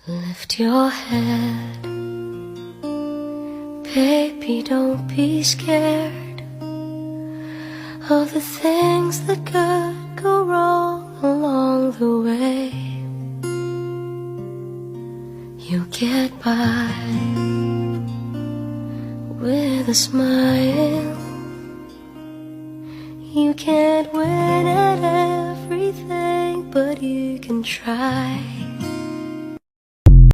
Lift your head, baby, don't be scared of the things that could go wrong along the way. You get by with a smile. You can't win at everything, but you can try.